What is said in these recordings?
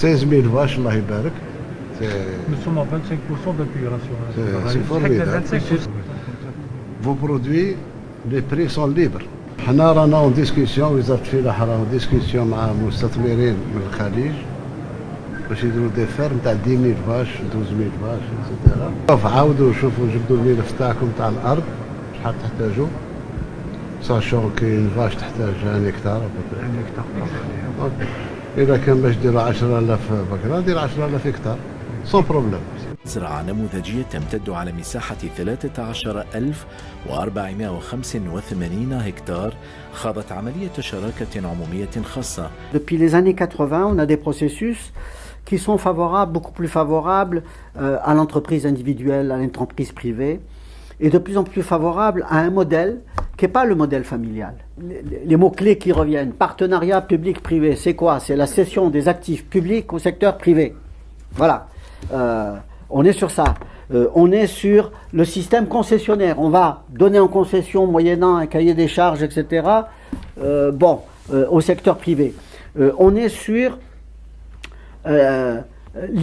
16 000 vaches, Allah يبارك. Nous sommes à 25% de population. C'est formidable. 25%. Vos produits, les prix sont libres. حنا رانا اون ديسكسيون وزارة الفلاحة رانا ديسكسيون مع مستثمرين من الخليج باش يديروا دي فيرم تاع 10,000 فاش 12,000 فاش اكسيتيرا. عاودوا شوفوا جبدوا الملف تاعكم تاع الارض شحال تحتاجوا ساشون كاين فاش تحتاج 1 هكتار. 1 هكتار فقط. إذا كان باش ديروا 10,000 بكرة ندير 10,000 هكتار سون بروبليم. زراعة نموذجية تمتد على مساحة 13,485 هكتار خاضت عملية شراكة عمومية خاصة. Depuis les années 80, on a des processus qui sont favorables, beaucoup plus favorables à l'entreprise individuelle, à l'entreprise privée, et de plus en plus favorables à un modèle qui n'est pas le modèle familial. Les mots-clés qui reviennent, partenariat public-privé, c'est quoi? C'est la cession des actifs publics au secteur privé. Voilà. On est sur ça. On est sur le système concessionnaire. On va donner en concession, moyennant un cahier des charges, etc., au secteur privé. On est sur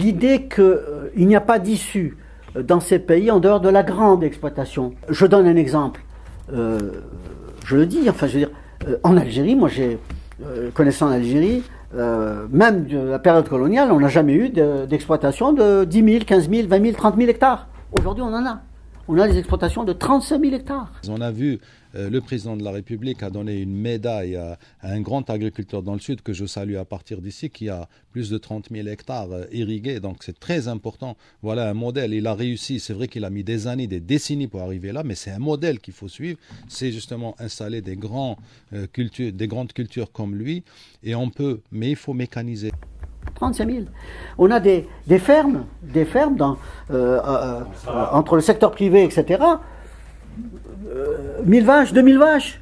l'idée qu'il n'y a pas d'issue dans ces pays en dehors de la grande exploitation. Je donne un exemple. Je le dis, enfin, je veux dire, en Algérie, moi j'ai, connaissant l'Algérie, même de la période coloniale, on n'a jamais eu d'exploitation de 10 000, 15 000, 20 000, 30 000 hectares. Aujourd'hui, on en a. On a des exploitations de 35 000 hectares. On a vu, le président de la République a donné une médaille à un grand agriculteur dans le sud que je salue à partir d'ici, qui a plus de 30 000 hectares irrigués. Donc c'est très important. Voilà un modèle. Il a réussi. C'est vrai qu'il a mis des années, des décennies pour arriver là, mais c'est un modèle qu'il faut suivre. C'est justement installer des grandes cultures comme lui. Et on peut, mais il faut mécaniser. 35 000. On a des fermes entre le secteur privé, etc. 1000 vaches, 2000 vaches.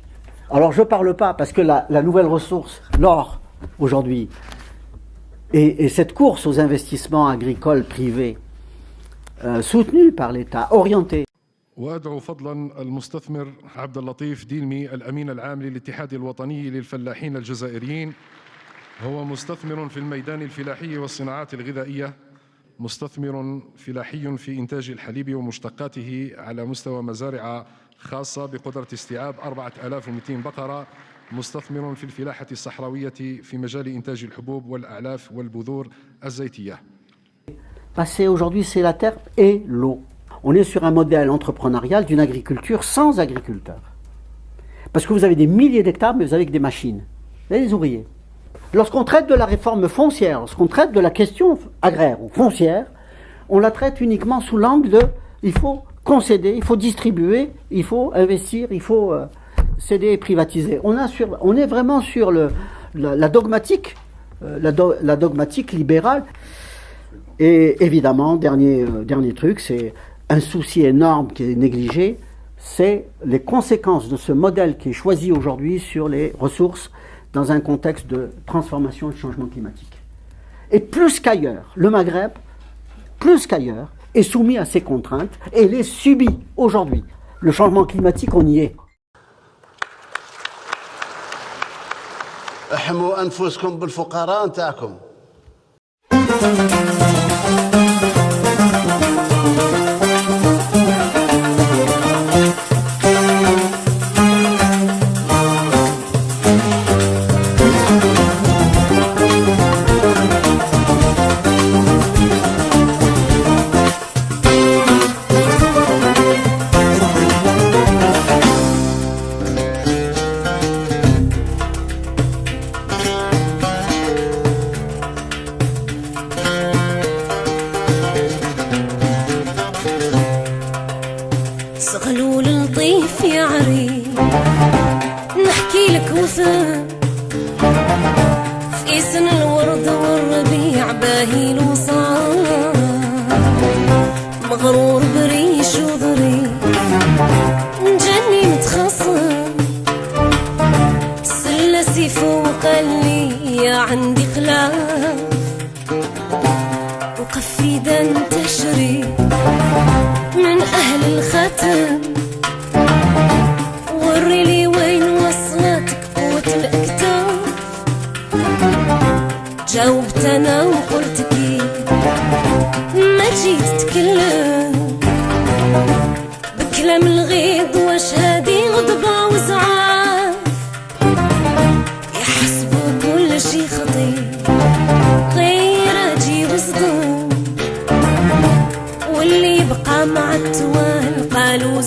Alors je ne parle pas parce que la nouvelle ressource, l'or, aujourd'hui, et cette course aux investissements agricoles privés, soutenus par l'État, orientés. وأدعو فضلا المستثمر عبد اللطيف ديلمي الأمين العام للاتحاد الوطني للفلاحين الجزائريين. هو مستثمر في الميدان الفلاحي والصناعات الغذائية، مستثمر فلاحي في إنتاج الحليب ومشتقاته على مستوى مزارع خاصة بقدرة استيعاب 4200 بقرة، مستثمر في الفلاحة الصحراوية في مجال إنتاج الحبوب والأعلاف والبذور الزيتية. Passer aujourd'hui, c'est la terre et l'eau. On est sur un modèle entrepreneurial d'une agriculture sans agriculteurs. Parce que vous avez des milliers d'hectares, mais vous avez que des machines. Vous avez des ouvriers. Lorsqu'on traite de la réforme foncière, lorsqu'on traite de la question agraire ou foncière, on la traite uniquement sous l'angle de il faut concéder, il faut distribuer, il faut investir, il faut céder et privatiser. On est vraiment sur la dogmatique, la dogmatique libérale. Et évidemment, dernier truc, c'est un souci énorme qui est négligé, c'est les conséquences de ce modèle qui est choisi aujourd'hui sur les ressources dans un contexte de transformation et de changement climatique. Et plus qu'ailleurs, le Maghreb, plus qu'ailleurs, est soumis à ces contraintes et les subit aujourd'hui. Le changement climatique, on y est. احموا أنفسكم بالفقراء نتاعكم. صار مغرور بريش وضري جاني متخصم سلسي فوق اللي عندي خلاف وقف ايدا تشري من اهل الختم وري لي وين وصلتك قوة الاكتاف جاوبت انا وقلت كيف ما جيت تتكلم بكلام الغيظ واش هادي غضبة وزعاف يحسبوا كل شي خطير غير اجي وصدم واللي بقى مع التوال قالوا